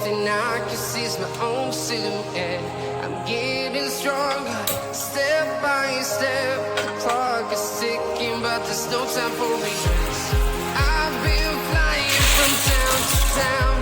thing I can see is my own silhouette. I'm getting stronger, step by step. The clock is ticking, but there's no time for regrets. I've been flying from town to town.